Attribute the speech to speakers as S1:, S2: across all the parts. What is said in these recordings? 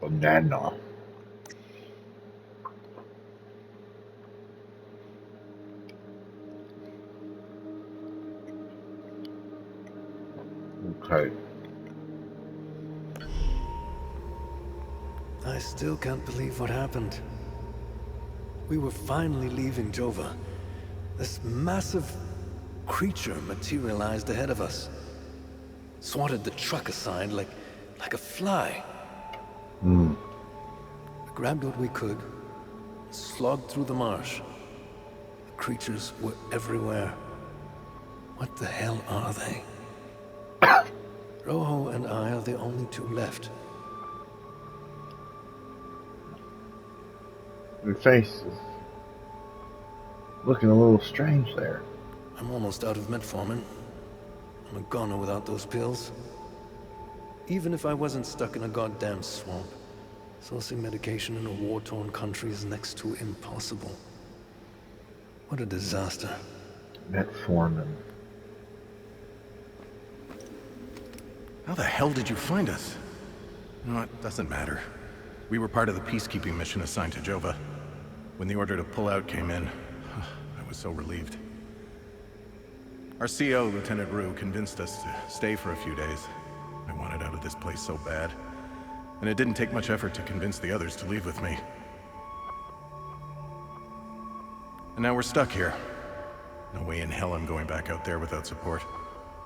S1: Banana. Okay.
S2: I still can't believe what happened. We were finally leaving Jova. This massive creature materialized ahead of us. Swatted the truck aside like a fly.
S1: Hmm.
S2: We grabbed what we could, slogged through the marsh. The creatures were everywhere. What the hell are they? Rojo and I are the only two left.
S1: Your face is looking a little strange there.
S2: I'm almost out of metformin. I'm a goner without those pills. Even if I wasn't stuck in a goddamn swamp, sourcing medication in a war-torn country is next to impossible. What a disaster.
S1: Metformin.
S3: How the hell did you find us? You know, it doesn't matter. We were part of the peacekeeping mission assigned to Jova. When the order to pull out came in, I was so relieved. Our CO, Lieutenant Rue, convinced us to stay for a few days. I wanted out of this place so bad. And it didn't take much effort to convince the others to leave with me. And now we're stuck here. No way in hell I'm going back out there without support.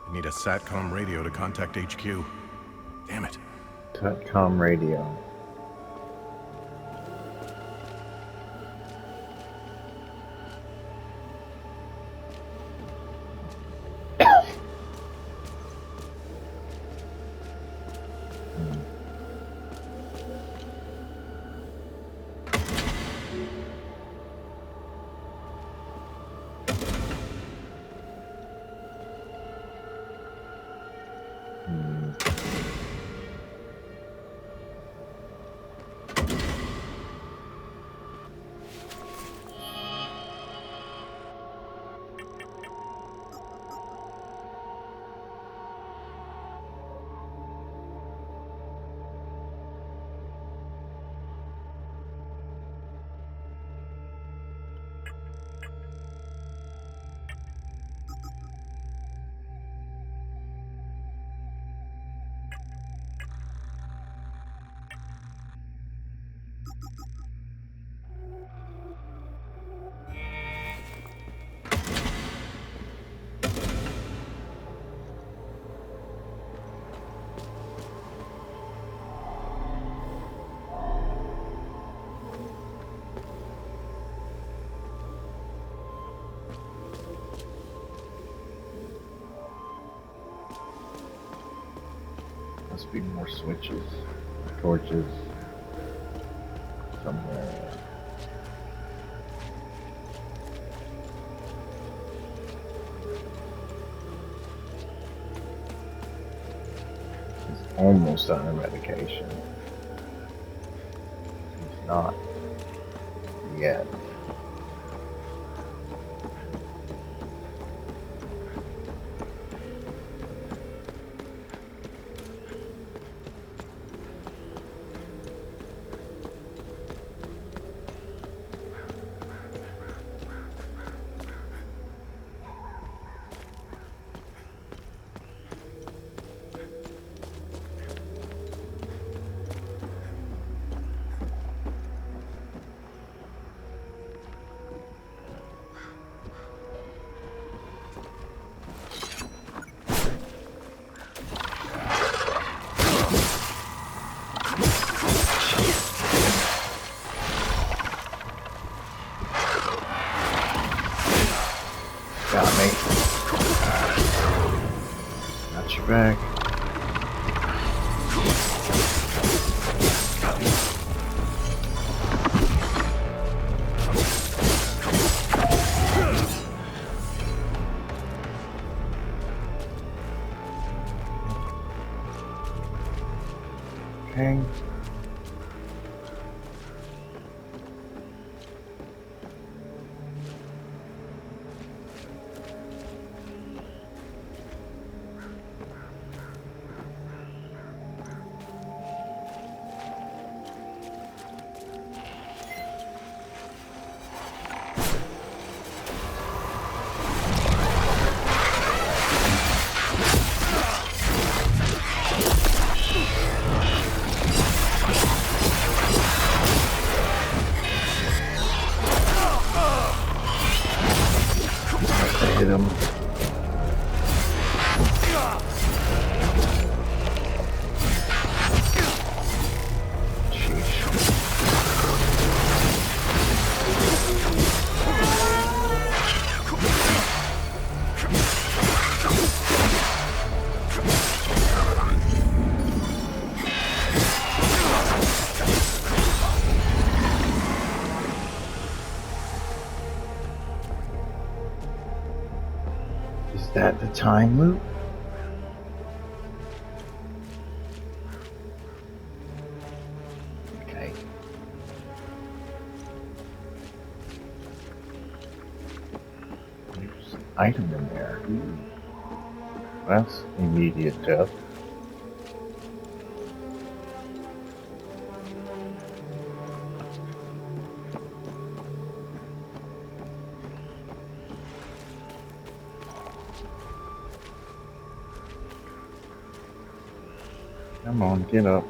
S3: I need a SATCOM radio to contact HQ. Damn it.
S1: Satcom radio. Must be more switches, torches, somewhere. He's almost on a medication. He's not yet. Got me. Got your back. Okay. that the time loop? Okay. There's an item in there. Ooh. That's immediate death. Come on, get up.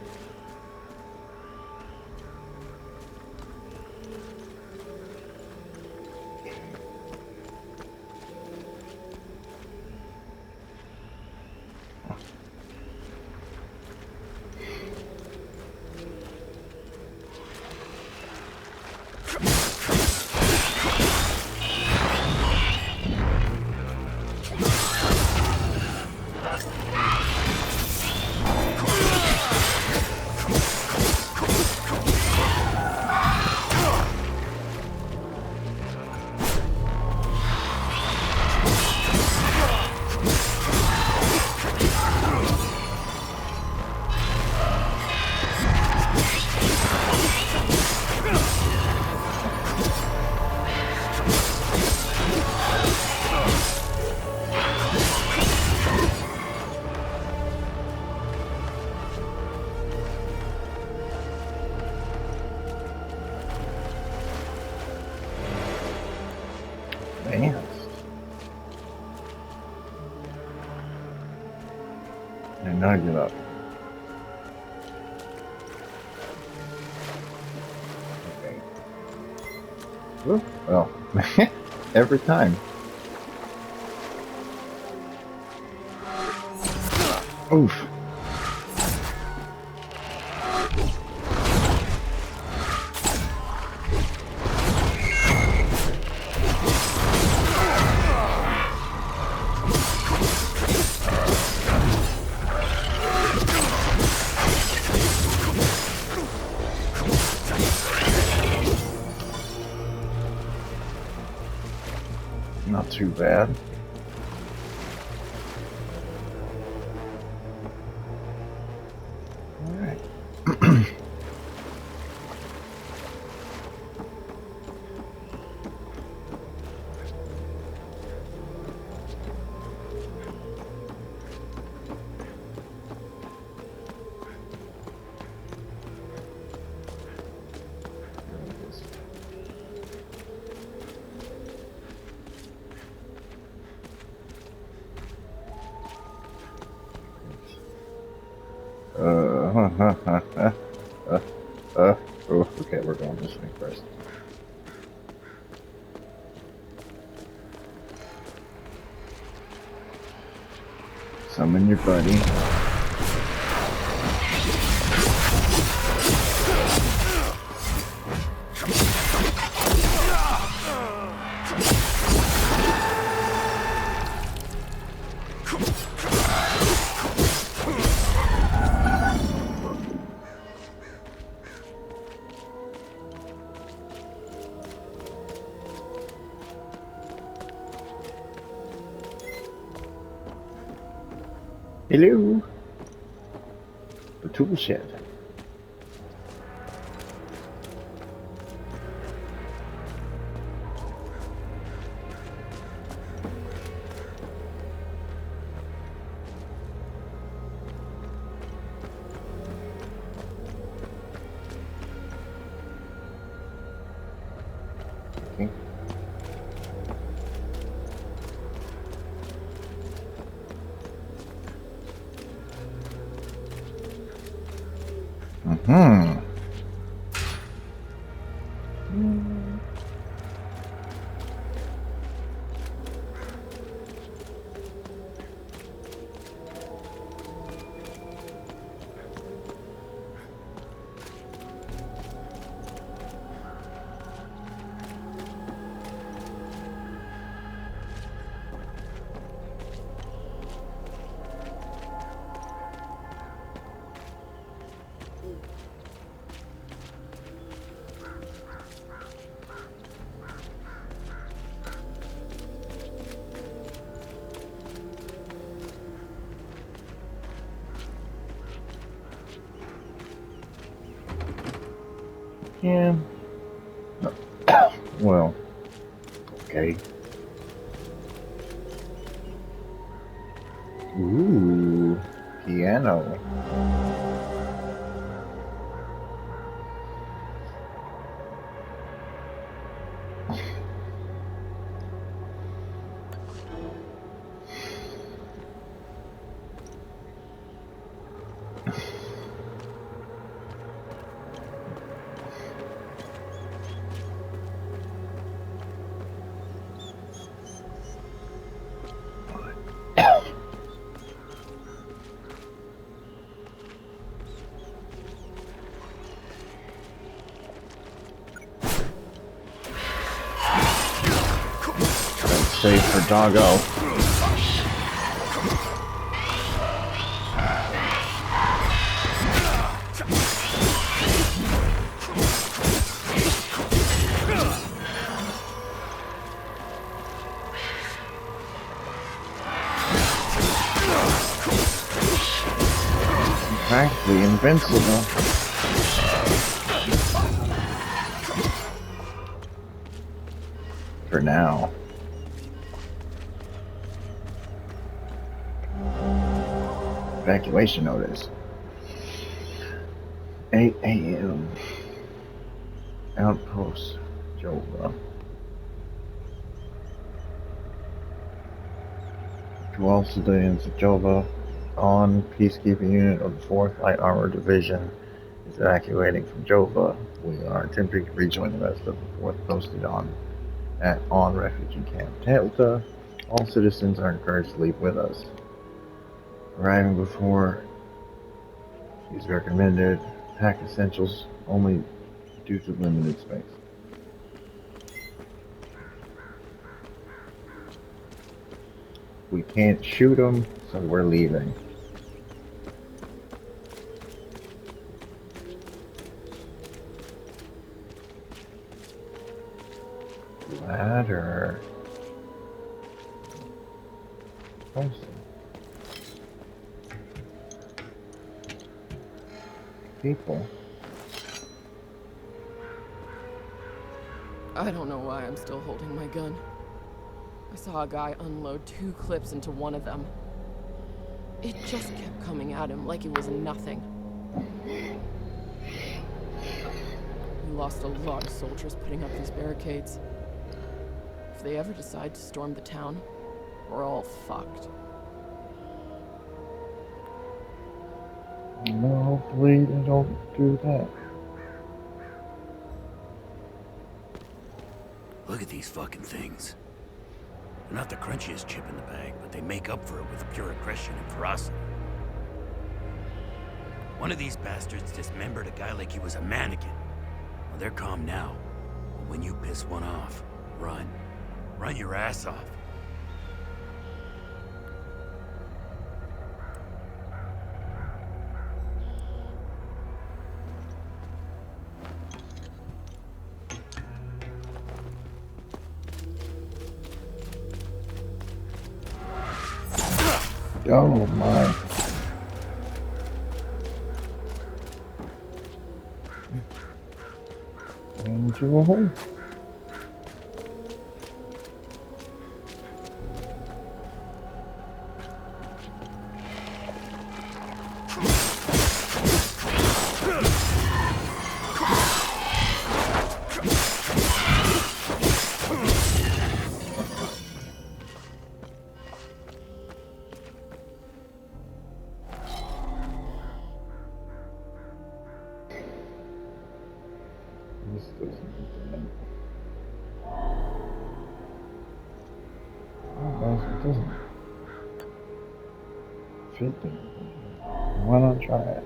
S1: Advanced. And now get up. Okay. Whoop. Well, every time. Oof. Not too bad. All right. Oh, okay, we're going this way first. Summon your buddy. Hello. The tool shed. Okay. Hmm. Yeah. Well, okay. Ooh, piano. Save for Doggo. Practically invincible. For now. Evacuation notice. 8 a.m. Outpost Jova. To all civilians of Jova, on peacekeeping unit of the 4th Light Armor Division is evacuating from Jova. We are attempting to rejoin the rest of the 4th posted on refugee camp Delta. All citizens are encouraged to leave with us. Arriving before is recommended. Pack essentials only due to limited space. We can't shoot them, so we're leaving. Ladder. Awesome. People.
S4: I don't know why I'm still holding my gun. I saw a guy unload 2 clips into one of them. It just kept coming at him like it was nothing. We lost a lot of soldiers putting up these barricades. If they ever decide to storm the town, we're all fucked.
S1: Well, hopefully they don't do that.
S5: Look at these fucking things. They're not the crunchiest chip in the bag, but they make up for it with pure aggression and ferocity. One of these bastards dismembered a guy like he was a mannequin. Well, they're calm now. But when you piss one off, run. Run your ass off.
S1: Oh my. Into a hole. This doesn't fit in. Oh, guys, it doesn't fit in. Why not try it?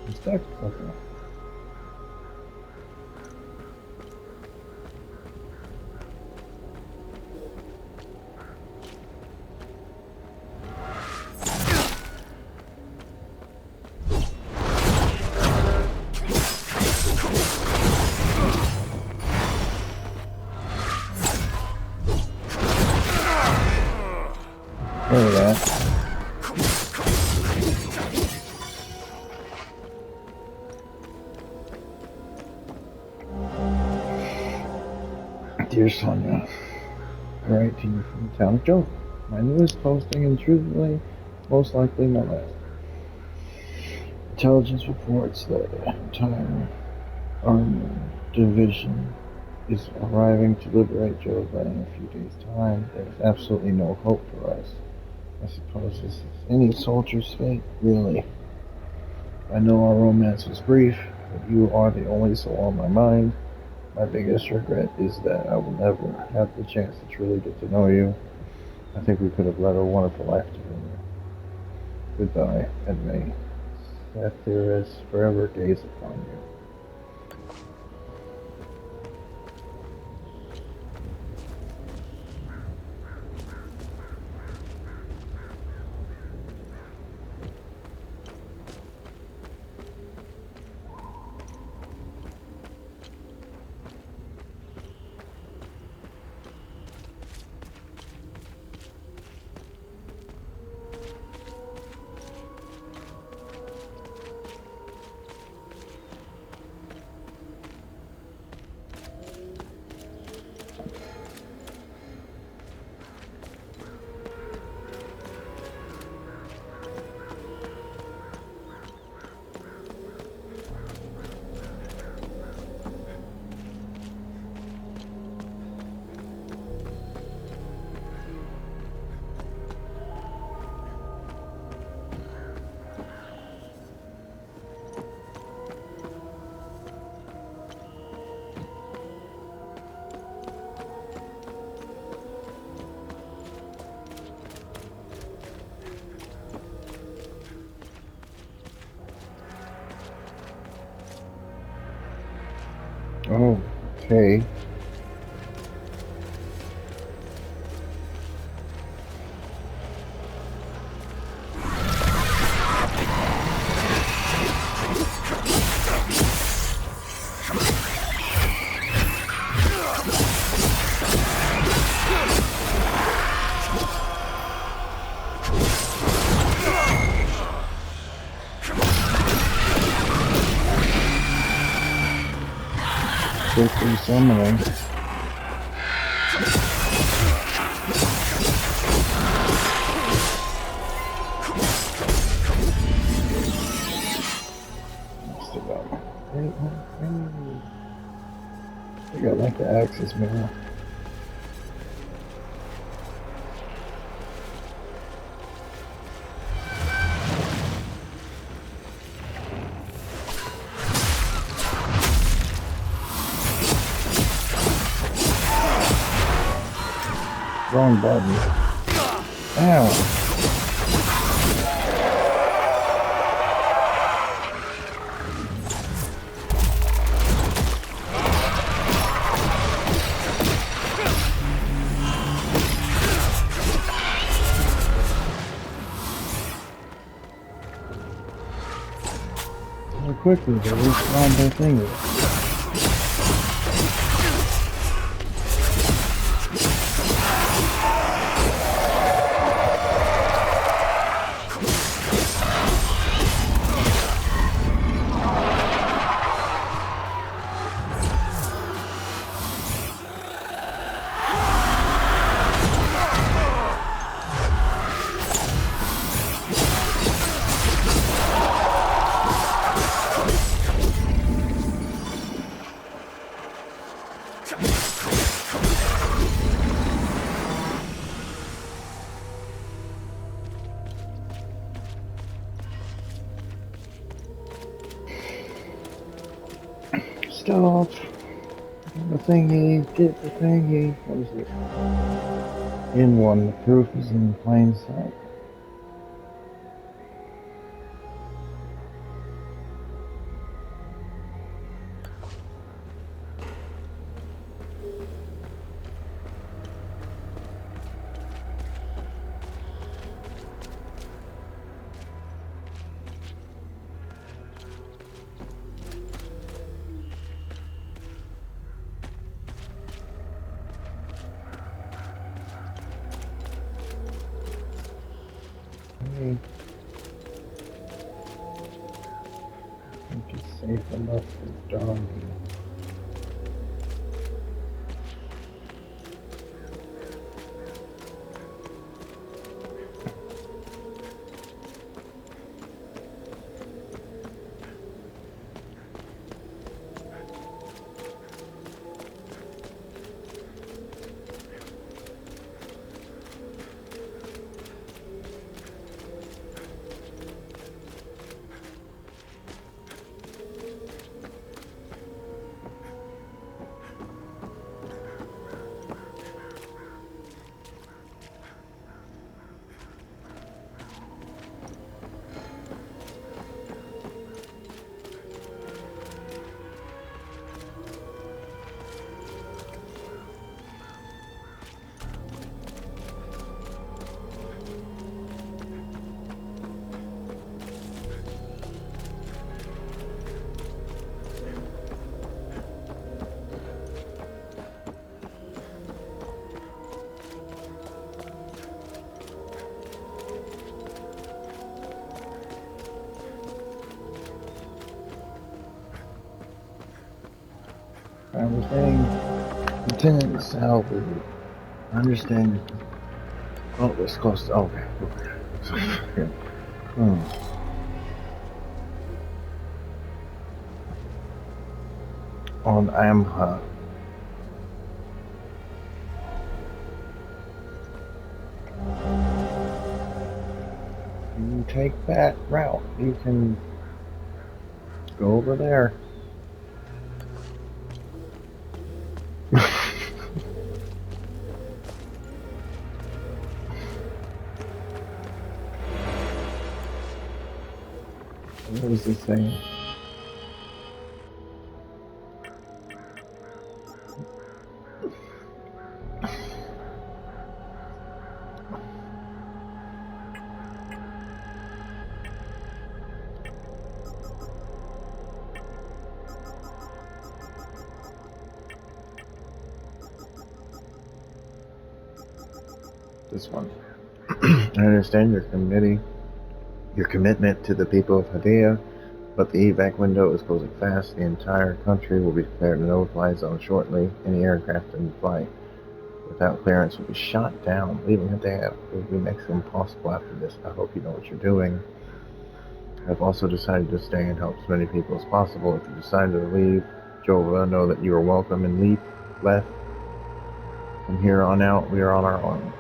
S1: I'm stuck. Okay. Dear Sonia, I write to you from the town of Jova. My newest posting and truthfully, most likely my last. Intelligence reports that the entire armored division is arriving to liberate Jova in a few days' time. There's absolutely no hope for us. I suppose this is any soldier's fate, really. I know our romance was brief, but you are the only soul on my mind. My biggest regret is that I will never have the chance to truly get to know you. I think we could have led a wonderful life together. Goodbye, and may Satyrus forever gaze upon you. Oh, okay. Quickly summoning. Still got I got like the axes now. Wrong button. Ow. How quickly they respawn their fingers. Stop. The thingy, get the thingy. What is it? In one, the proof is in plain sight. I think it's safe enough for Donnie. I was saying, Lieutenant Salvi, I understand. Oh, it's close to. Okay. Okay. Hmm. On Amha. You take that route. You can go over there. What is this saying? This one. I understand your commitment to the people of Hadea, but the evac window is closing fast. The entire country will be declared a no-fly zone shortly. Any aircraft in flight without clearance will be shot down. Leaving Hadea will be next to impossible after this. I hope you know what you're doing. I've also decided to stay and help as many people as possible. If you decide to leave Jova, know that you are welcome and leave left. From here on out, we are on our own.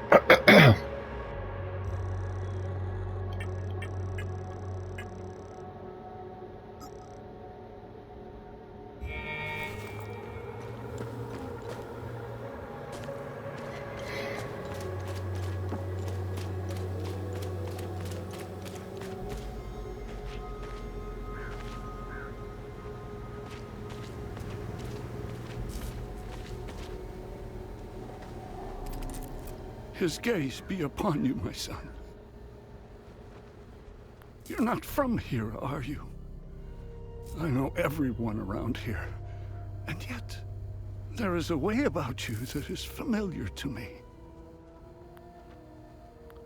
S6: His gaze be upon you, my son. You're not from here, are you? I know everyone around here, and yet there is a way about you that is familiar to me.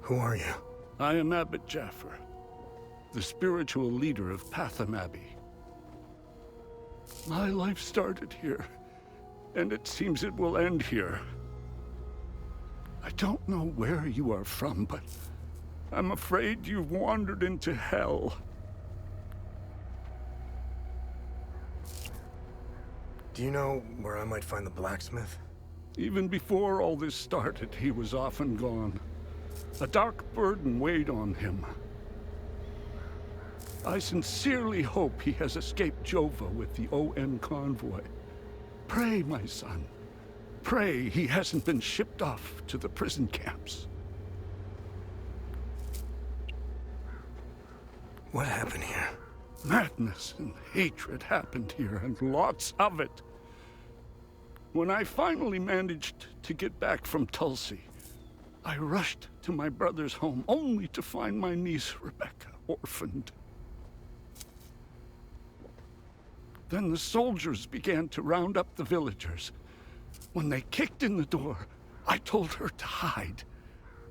S7: Who are you?
S6: I am Abbot Jaffer, the spiritual leader of Patham Abbey. My life started here, and it seems it will end here. I don't know where you are from, but I'm afraid you've wandered into hell.
S7: Do you know where I might find the blacksmith?
S6: Even before all this started, he was often gone. A dark burden weighed on him. I sincerely hope he has escaped Jova with the ON convoy. Pray, my son. Pray he hasn't been shipped off to the prison camps.
S7: What happened here?
S6: Madness and hatred happened here, and lots of it. When I finally managed to get back from Tulsi, I rushed to my brother's home only to find my niece, Rebecca, orphaned. Then the soldiers began to round up the villagers. When they kicked in the door, I told her to hide.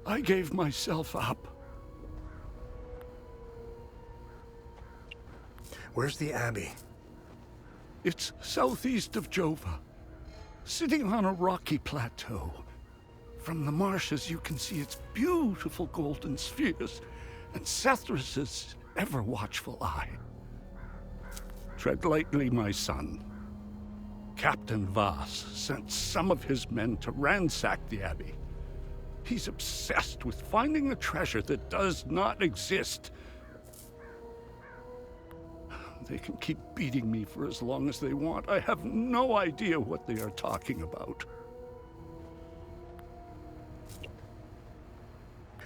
S6: I gave myself up.
S7: Where's the Abbey?
S6: It's southeast of Jova, sitting on a rocky plateau. From the marshes you can see its beautiful golden spheres and Sethrus's ever-watchful eye. Tread lightly, my son. Captain Voss sent some of his men to ransack the Abbey. He's obsessed with finding a treasure that does not exist. They can keep beating me for as long as they want. I have no idea what they are talking about.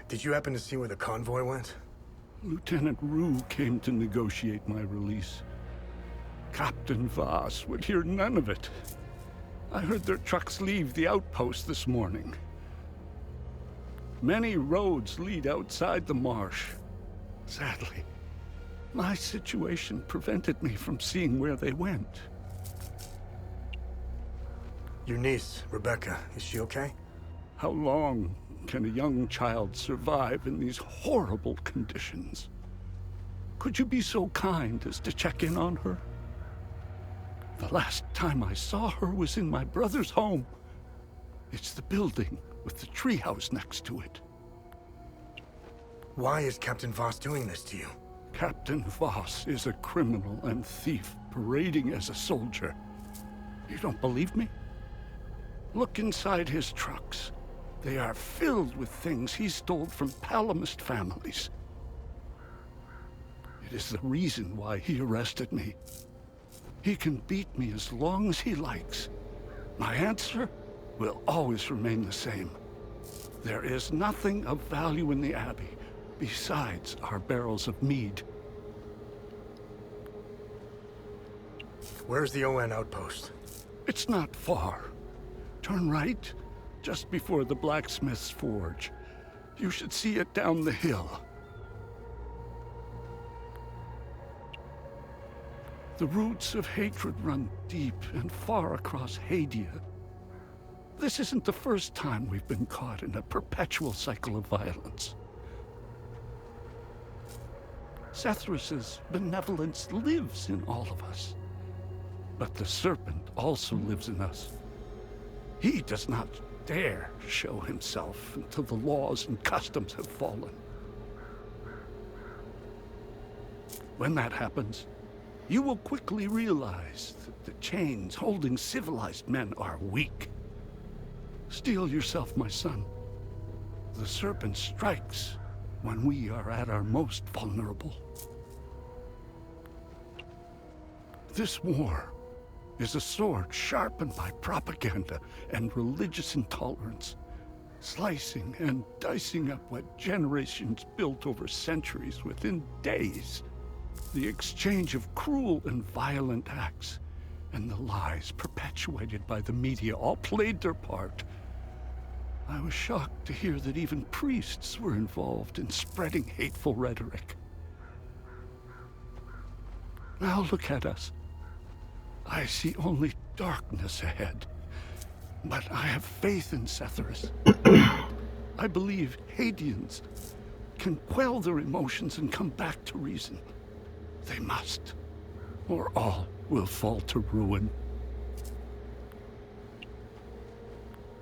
S7: Did you happen to see where the convoy went?
S6: Lieutenant Rue came to negotiate my release. Captain Voss would hear none of it. I heard their trucks leave the outpost this morning. Many roads lead outside the marsh. Sadly, my situation prevented me from seeing where they went.
S7: Your niece, Rebecca, is she okay?
S6: How long can a young child survive in these horrible conditions? Could you be so kind as to check in on her? The last time I saw her was in my brother's home. It's the building with the treehouse next to it.
S7: Why is Captain Voss doing this to you?
S6: Captain Voss is a criminal and thief parading as a soldier. You don't believe me? Look inside his trucks. They are filled with things he stole from Palamist families. It is the reason why he arrested me. He can beat me as long as he likes. My answer will always remain the same. There is nothing of value in the Abbey besides our barrels of mead.
S7: Where's the ON outpost?
S6: It's not far. Turn right, just before the blacksmith's forge. You should see it down the hill. The roots of hatred run deep and far across Hadia. This isn't the first time we've been caught in a perpetual cycle of violence. Sethrus's benevolence lives in all of us. But the serpent also lives in us. He does not dare show himself until the laws and customs have fallen. When that happens, you will quickly realize that the chains holding civilized men are weak. Steel yourself, my son. The serpent strikes when we are at our most vulnerable. This war is a sword sharpened by propaganda and religious intolerance, slicing and dicing up what generations built over centuries within days. The exchange of cruel and violent acts and the lies perpetuated by the media all played their part. I was shocked to hear that even priests were involved in spreading hateful rhetoric. Now look at us. I see only darkness ahead, but I have faith in Sethrus. I believe Hadians can quell their emotions and come back to reason. They must, or all will fall to ruin.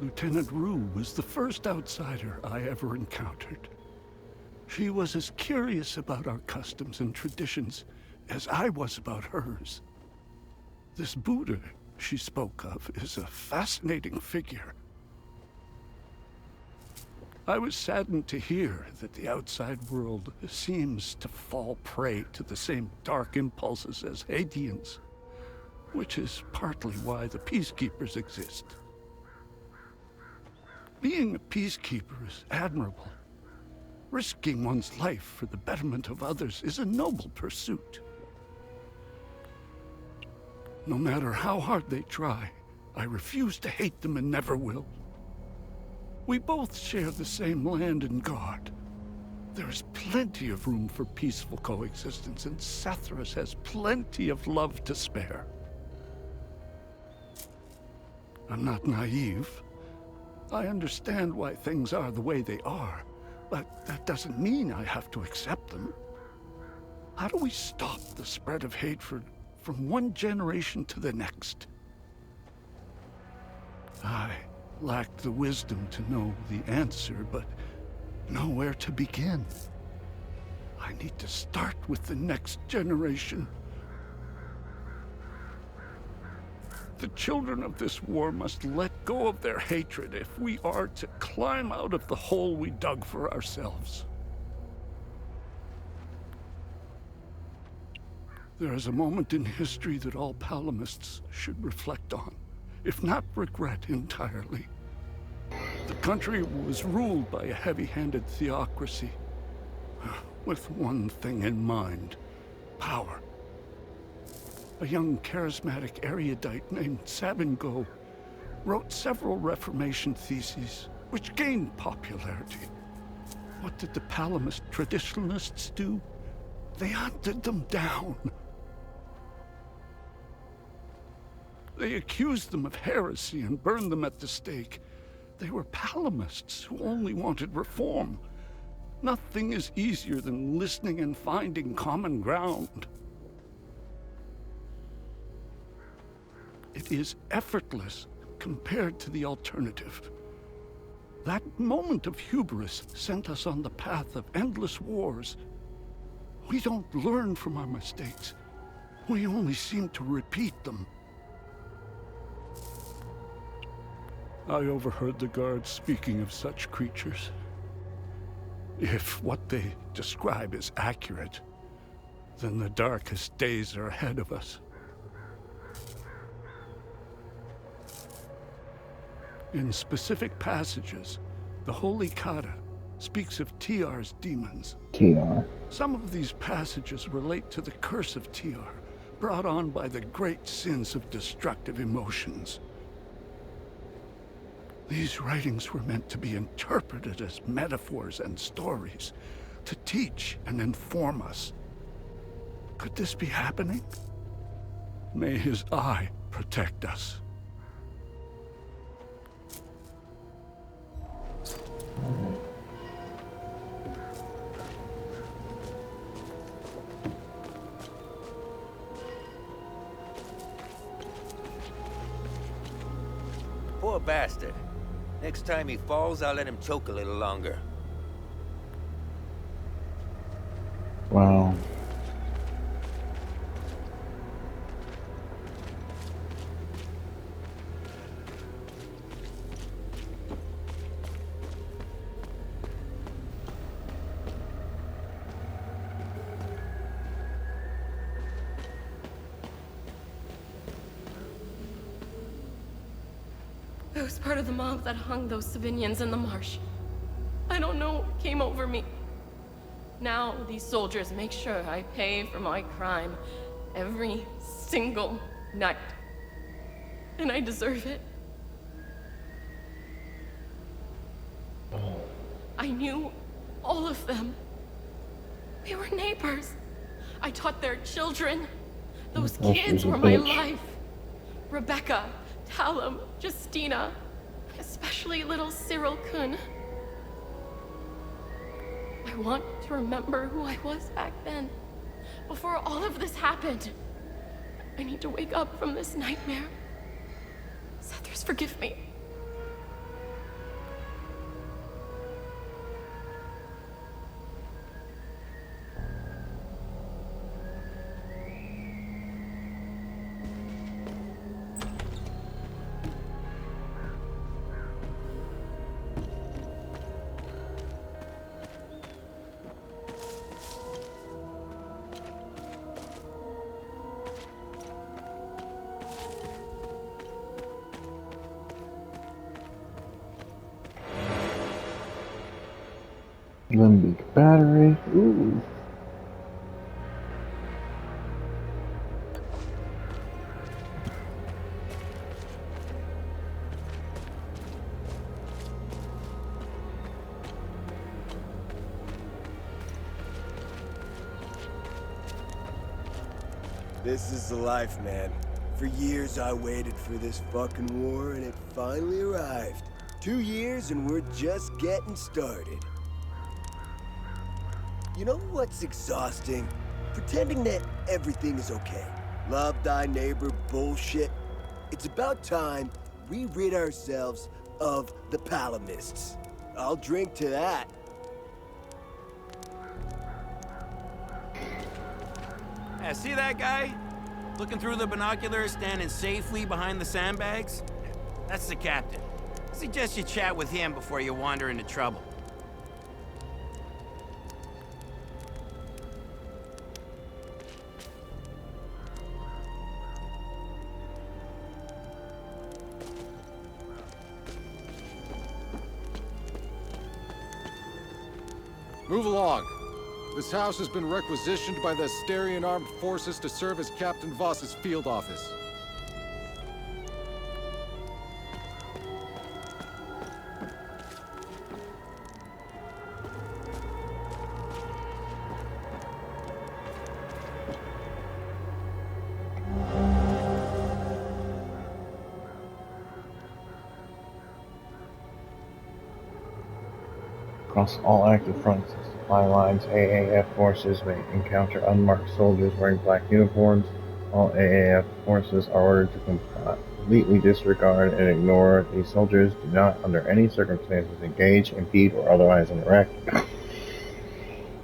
S6: Lieutenant Rue was the first outsider I ever encountered. She was as curious about our customs and traditions as I was about hers. This Buddha she spoke of is a fascinating figure. I was saddened to hear that the outside world seems to fall prey to the same dark impulses as Hadians, which is partly why the peacekeepers exist. Being a peacekeeper is admirable. Risking one's life for the betterment of others is a noble pursuit. No matter how hard they try, I refuse to hate them and never will. We both share the same land and God. There is plenty of room for peaceful coexistence, and Sethrus has plenty of love to spare. I'm not naive. I understand why things are the way they are, but that doesn't mean I have to accept them. How do we stop the spread of hatred from one generation to the next? I lack the wisdom to know the answer, but know where to begin. I need to start with the next generation. The children of this war must let go of their hatred if we are to climb out of the hole we dug for ourselves. There is a moment in history that all Palamists should reflect on, if not regret entirely. The country was ruled by a heavy-handed theocracy, with one thing in mind: power. A young charismatic erudite named Sabin Go wrote several Reformation theses, which gained popularity. What did the Palamist traditionalists do? They hunted them down. They accused them of heresy and burned them at the stake. They were Palamists who only wanted reform. Nothing is easier than listening and finding common ground. it is effortless compared to the alternative. That moment of hubris sent us on the path of endless wars. We don't learn from our mistakes. We only seem to repeat them. I overheard the guards speaking of such creatures. If what they describe is accurate, then the darkest days are ahead of us. In specific passages, the Holy Kata speaks of TR's demons.
S1: TR.
S6: Some of these passages relate to the curse of TR, brought on by the great sins of destructive emotions. These writings were meant to be interpreted as metaphors and stories, to teach and inform us. Could this be happening? May his eye protect us.
S8: Poor bastard. Next time he falls, I'll let him choke a little longer.
S1: Wow.
S4: I was part of the mob that hung those civilians in the marsh. I don't know what came over me. Now these soldiers make sure I pay for my crime every single night. And I deserve it. I knew all of them. We were neighbors. I taught their children. Those kids were my life. Rebecca, Talum, Justina, especially little Cyril Kun. I want to remember who I was back then, before all of this happened. I need to wake up from this nightmare. Sethers, forgive me.
S1: Limbic battery. Ooh.
S9: This is the life, man. For years I waited for this fucking war, and it finally arrived. 2 years and we're just getting started. You know what's exhausting? Pretending that everything is okay. Love thy neighbor bullshit. It's about time we rid ourselves of the Palamists. I'll drink to that.
S5: Yeah, see that guy? Looking through the binoculars, standing safely behind the sandbags? That's the captain. I suggest you chat with him before you wander into trouble.
S10: Move along. This house has been requisitioned by the Asterian Armed Forces to serve as Captain Voss's field office.
S1: Across all active fronts and supply lines, AAF forces may encounter unmarked soldiers wearing black uniforms All AAF forces are ordered to completely disregard and ignore these soldiers. Do not, under any circumstances, engage, impede, or otherwise interact.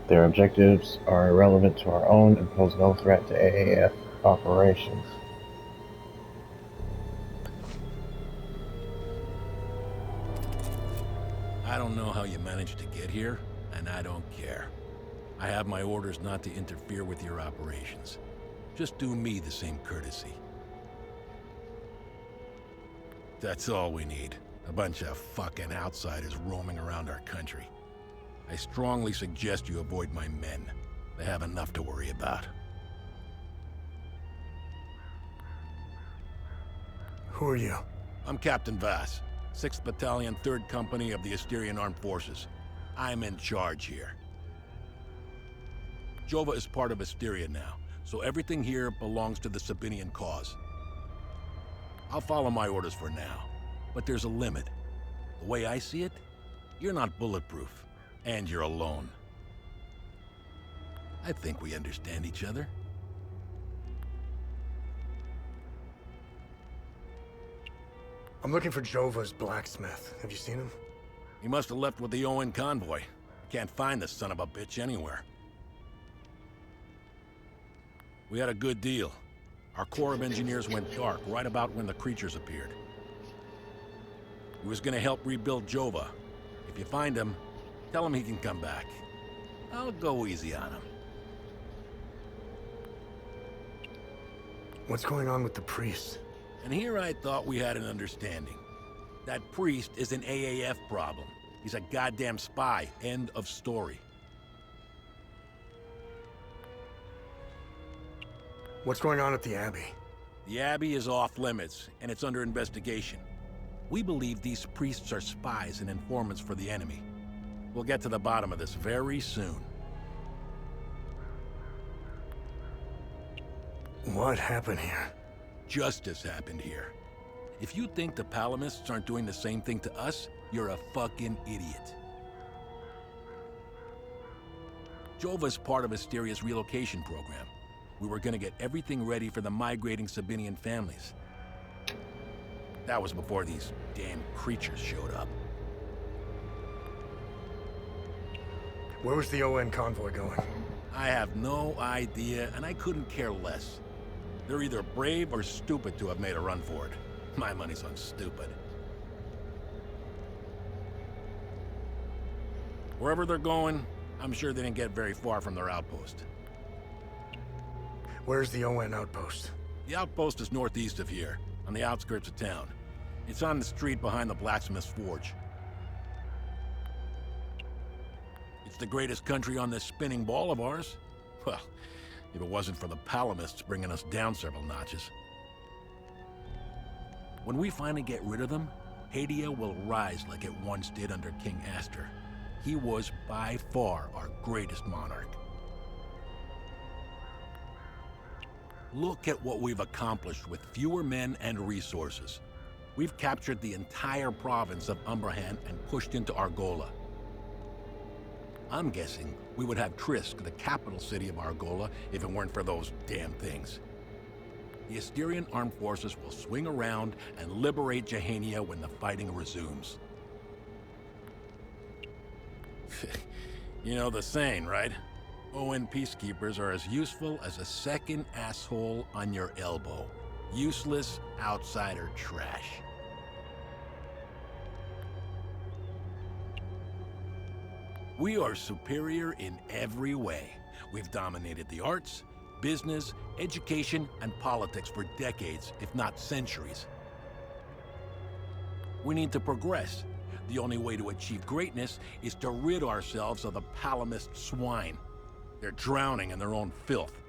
S1: Their objectives are irrelevant to our own and pose no threat to AAF operations.
S11: I don't know how you managed to get here, and I don't care. I have my orders not to interfere with your operations. Just do me the same courtesy. That's all we need. A bunch of fucking outsiders roaming around our country. I strongly suggest you avoid my men. They have enough to worry about.
S7: Who are you?
S11: I'm Captain Vass, 6th Battalion, 3rd Company of the Asterian Armed Forces. I'm in charge here. Jova is part of Asteria now, so everything here belongs to the Sabinian cause. I'll follow my orders for now, but there's a limit. The way I see it, you're not bulletproof, and you're alone. I think we understand each other.
S7: I'm looking for Jova's blacksmith. Have you seen him?
S11: He must have left with the ON convoy. Can't find the son of a bitch anywhere. We had a good deal. Our Corps of Engineers went dark right about when the creatures appeared. He was gonna help rebuild Jova. If you find him, tell him he can come back. I'll go easy on him.
S7: What's going on with the priest?
S11: And here I thought we had an understanding. That priest is an AAF problem. He's a goddamn spy. End of story.
S7: What's going on at the Abbey?
S11: The Abbey is off limits, and it's under investigation. We believe these priests are spies and informants for the enemy. We'll get to the bottom of this very soon.
S7: What happened here?
S11: Justice happened here. If you think the Palamists aren't doing the same thing to us, you're a fucking idiot. Jova's part of Asteria's relocation program. We were gonna get everything ready for the migrating Sabinian families. That was before these damn creatures showed up.
S7: Where was the ON convoy going?
S11: I have no idea, and I couldn't care less. They're either brave or stupid to have made a run for it. My money's on stupid. Wherever they're going, I'm sure they didn't get very far from their outpost.
S7: Where's the ON outpost?
S11: The outpost is northeast of here, on the outskirts of town. It's on the street behind the blacksmith's forge. It's the greatest country on this spinning ball of ours. Well, if it wasn't for the Palamists bringing us down several notches. When we finally get rid of them, Hadia will rise like it once did under King Aster. He was by far our greatest monarch. Look at what we've accomplished with fewer men and resources. We've captured the entire province of Umbrahan and pushed into Argola. I'm guessing we would have Trisk, the capital city of Argola, if it weren't for those damn things. The Asterian armed forces will swing around and liberate Jahania when the fighting resumes. You know the saying, right? ON peacekeepers are as useful as a second asshole on your elbow. Useless outsider trash. We are superior in every way. We've dominated the arts, business, education, and politics for decades, if not centuries. We need to progress. The only way to achieve greatness is to rid ourselves of the Palamist swine. They're drowning in their own filth.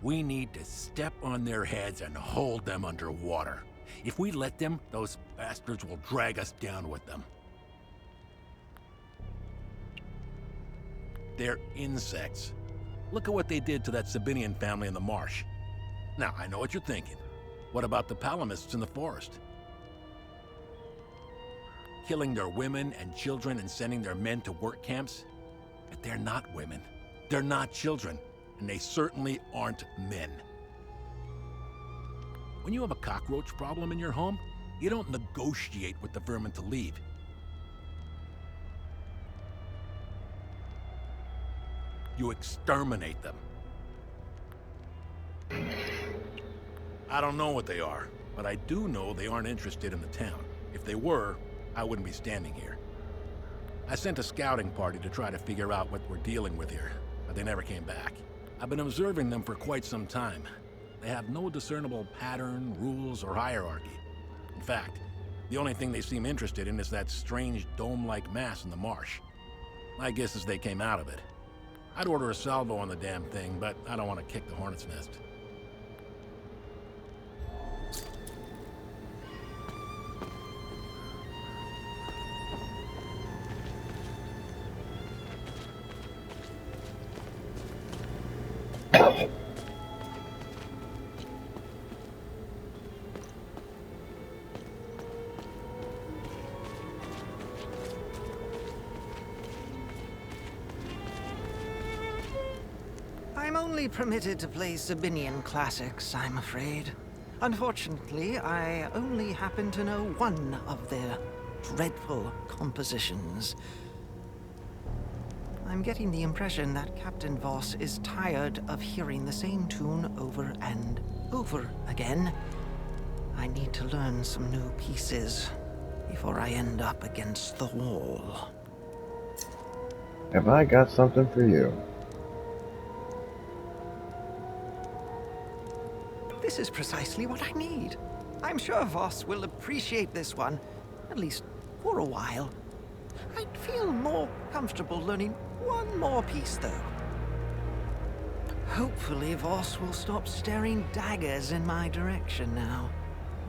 S11: We need to step on their heads and hold them underwater. If we let them, those bastards will drag us down with them. They're insects. Look at what they did to that Sabinian family in the marsh. Now, I know what you're thinking. What about the Palamists in the forest? Killing their women and children and sending their men to work camps? But they're not women. They're not children. and they certainly aren't men. When you have a cockroach problem in your home, you don't negotiate with the vermin to leave. You exterminate them. I don't know what they are, but I do know they aren't interested in the town. If they were, I wouldn't be standing here. I sent a scouting party to try to figure out what we're dealing with here, but they never came back. I've been observing them for quite some time. They have no discernible pattern, rules, or hierarchy. In fact, the only thing they seem interested in is that strange dome-like mass in the marsh. My guess is they came out of it. I'd order a salvo on the damn thing, but I don't want to kick the hornet's nest.
S12: I'm only permitted to play Sabinian classics, I'm afraid. Unfortunately, I only happen to know one of their dreadful compositions. I'm getting the impression that Captain Voss is tired of hearing the same tune over and over again. I need to learn some new pieces before I end up against the wall.
S1: Have I got something for you?
S12: This is precisely what I need. I'm sure Voss will appreciate this one, at least for a while. I'd feel more comfortable learning one more piece, though. Hopefully Voss will stop staring daggers in my direction now,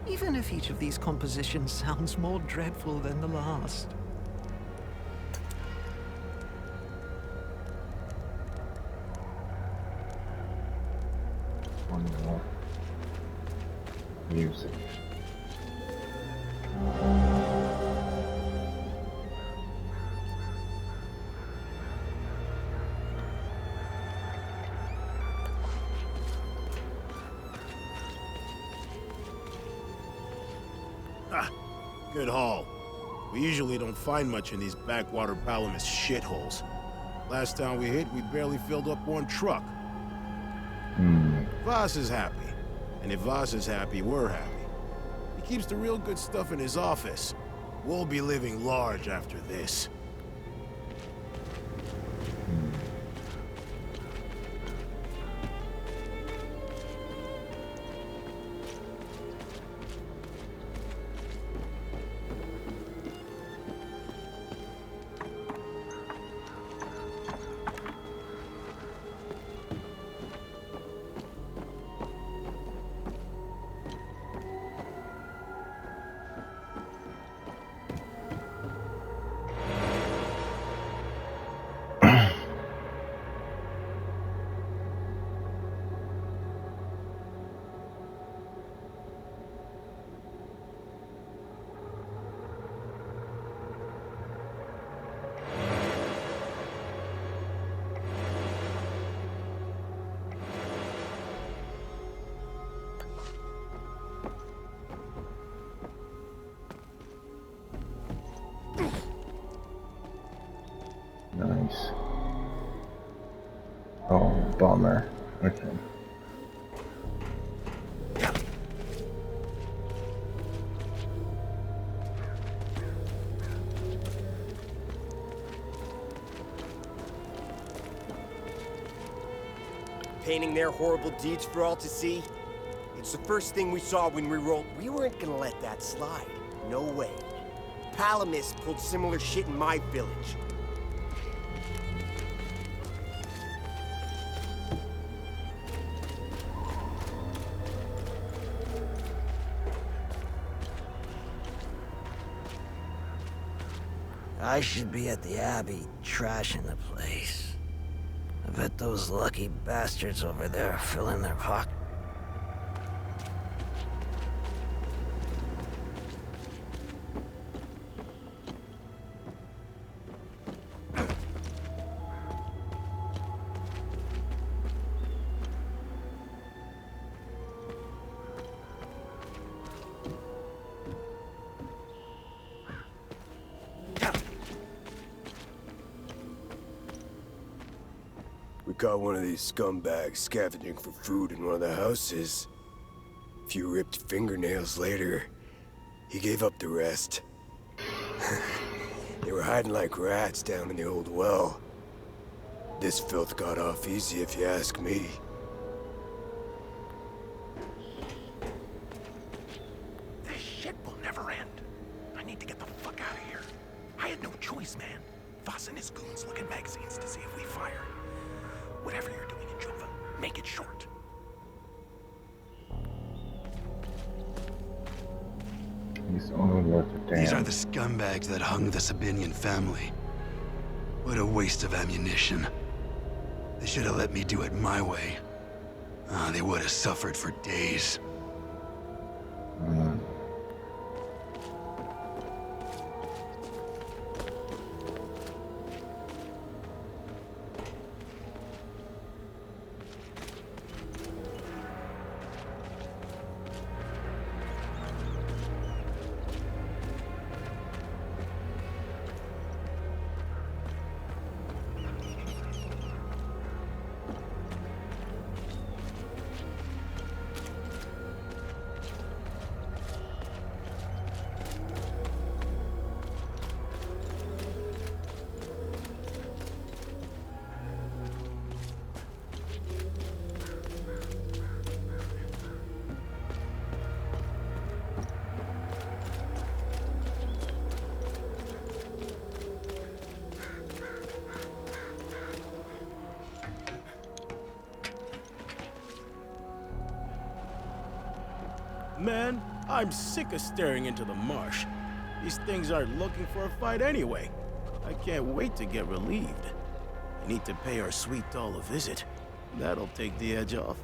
S12: even if each of these compositions sounds more dreadful than the last.
S1: One more. Music.
S13: Ah, good haul. We usually don't find much in these backwater Palamis shitholes. Last time we hit, we barely filled up one truck. Voss is happy. And if Voss is happy, we're happy. He keeps the real good stuff in his office. We'll be living large after this.
S1: Nice. Oh, bummer. Okay.
S9: Painting their horrible deeds for all to see? It's the first thing we saw when we rolled. We weren't gonna let that slide. No way. Palamis pulled similar shit in my village.
S12: I should be at the Abbey, trashing the place. I bet those lucky bastards over there are filling their pockets.
S9: We caught one of these scumbags scavenging for food in one of the houses. A few ripped fingernails later, he gave up the rest. They were hiding like rats down in the old well. This filth got off easy if you ask me.
S11: This shit will never end. I need to get the fuck out of here. I had no choice, man. Voss and his goons look at magazines to see if we fire. Whatever you're doing in Jova, make it short.
S1: He's only worth a damn.
S14: These are the scumbags that hung the Sabinian family. What a waste of ammunition. They should have let me do it my way. They would have suffered for days.
S13: Man, I'm sick of staring into the marsh. These things aren't looking for a fight anyway. I can't wait to get relieved. I need to pay our sweet doll a visit. That'll take the edge off.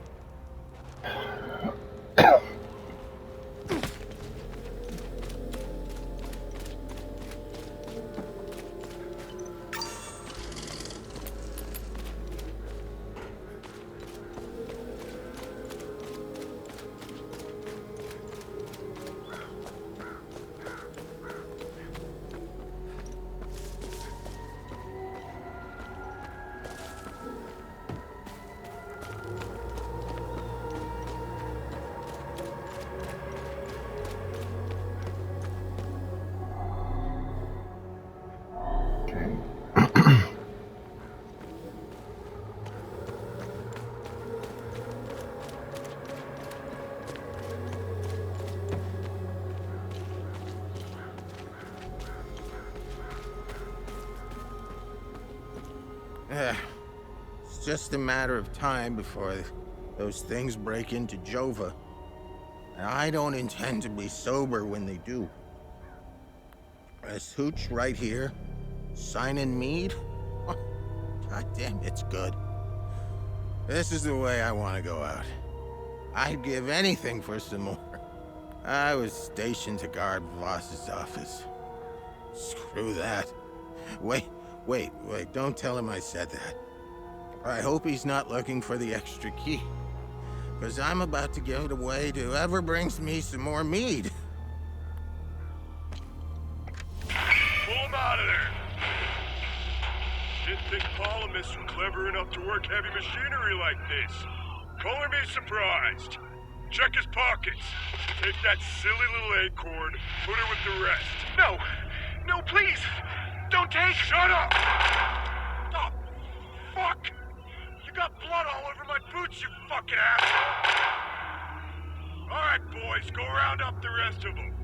S13: It's just a matter of time before those things break into Jova. And I don't intend to be sober when they do. This hooch right here, signing mead? God damn, it's good. This is the way I want to go out. I'd give anything for some more. I was stationed to guard Voss's office. Screw that. Wait, don't tell him I said that. I hope he's not looking for the extra key. Because I'm about to give it away to whoever brings me some more mead.
S15: Pull him out of there! Didn't think Polymus were clever enough to work heavy machinery like this. Color me surprised. Check his pockets. Take that silly little acorn, put her with the rest.
S16: No, please! Don't take—
S15: Shut up!
S16: Oh, fuck! You got blood all over my boots, you fucking asshole!
S15: Alright, boys, go round up the rest of them.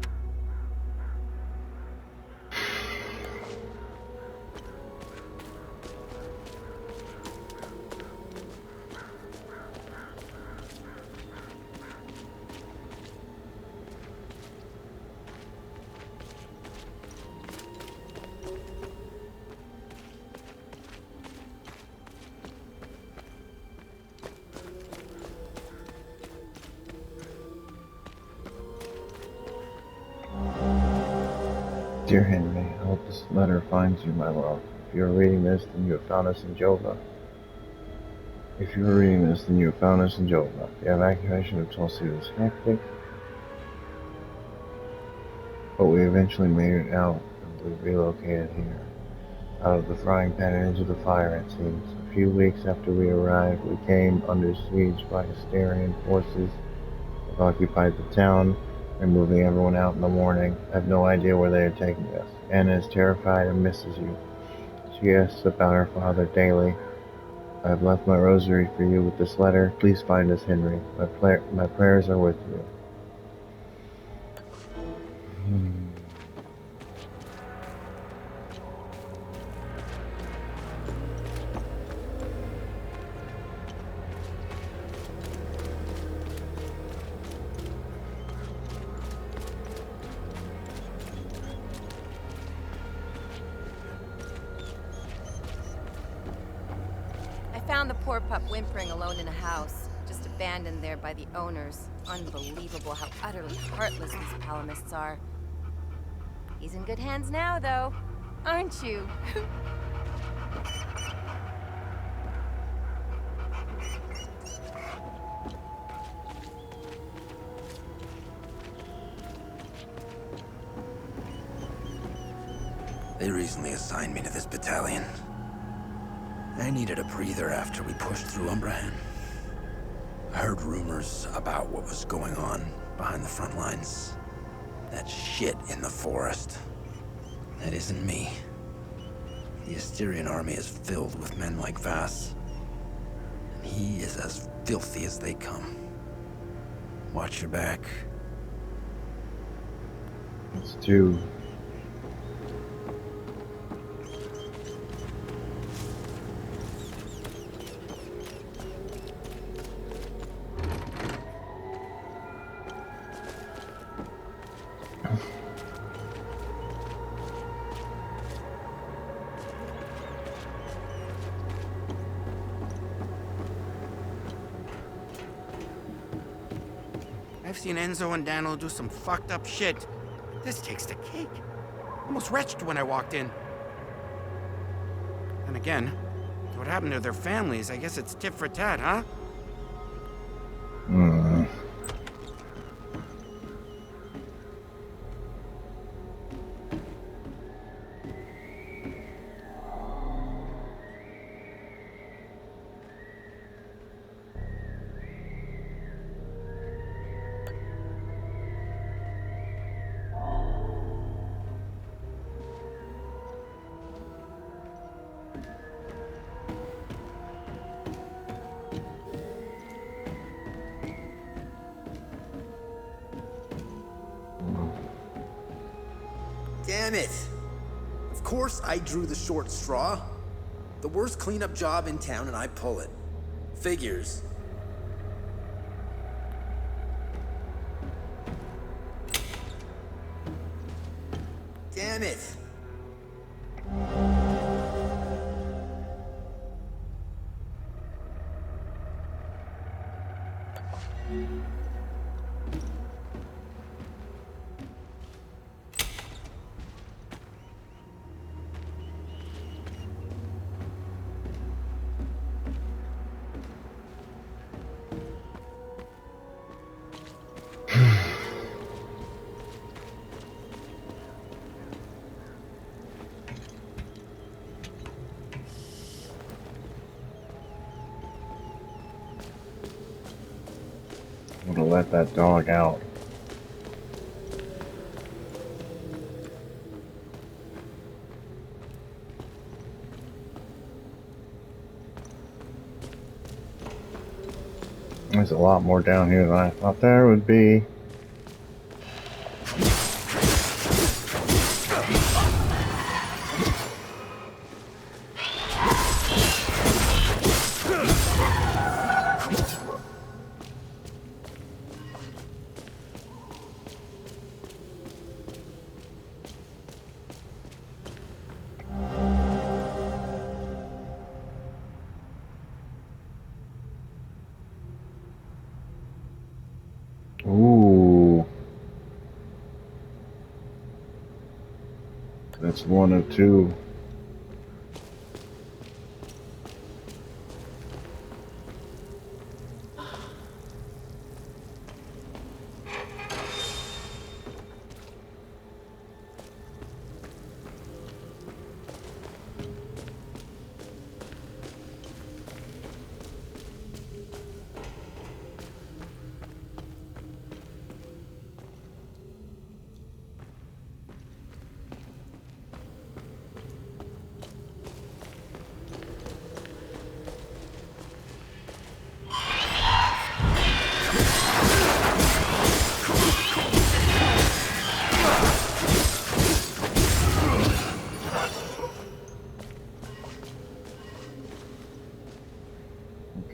S1: Dear Henry, I hope this letter finds you, my love. If you are reading this, then you have found us in Jova. The evacuation of Tulsi was hectic, but we eventually made it out, and we relocated here. Out of the frying pan and into the fire, it seems. A few weeks after we arrived, we came under siege by Asterian forces. They've occupied the town. They're moving everyone out in the morning. I have no idea where they are taking us. Anna is terrified and misses you. She asks about her father daily. I have left my rosary for you with this letter. Please find us, Henry. My prayers are with you.
S17: Found the poor pup whimpering alone in a house, just abandoned there by the owners. Unbelievable how utterly heartless these Palamists are. He's in good hands now, though, aren't you?
S18: They recently assigned me to this battalion. I needed a breather after we pushed through Umbrahan. I heard rumors about what was going on behind the front lines. That shit in the forest. That isn't me. The Asterian army is filled with men like Vass. And he is as filthy as they come. Watch your back.
S1: It's too.
S5: I've seen Enzo and Daniel do some fucked up shit. This takes the cake. Almost retched when I walked in. And again, what happened to their families? I guess it's tit for tat, huh?
S19: Damn it! Of course I drew the short straw. The worst cleanup job in town and I pull it. Figures. Damn it!
S1: I'm gonna let that dog out. There's a lot more down here than I thought there would be. Ooh. That's one of two.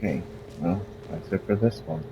S1: Okay, well, that's it for this one.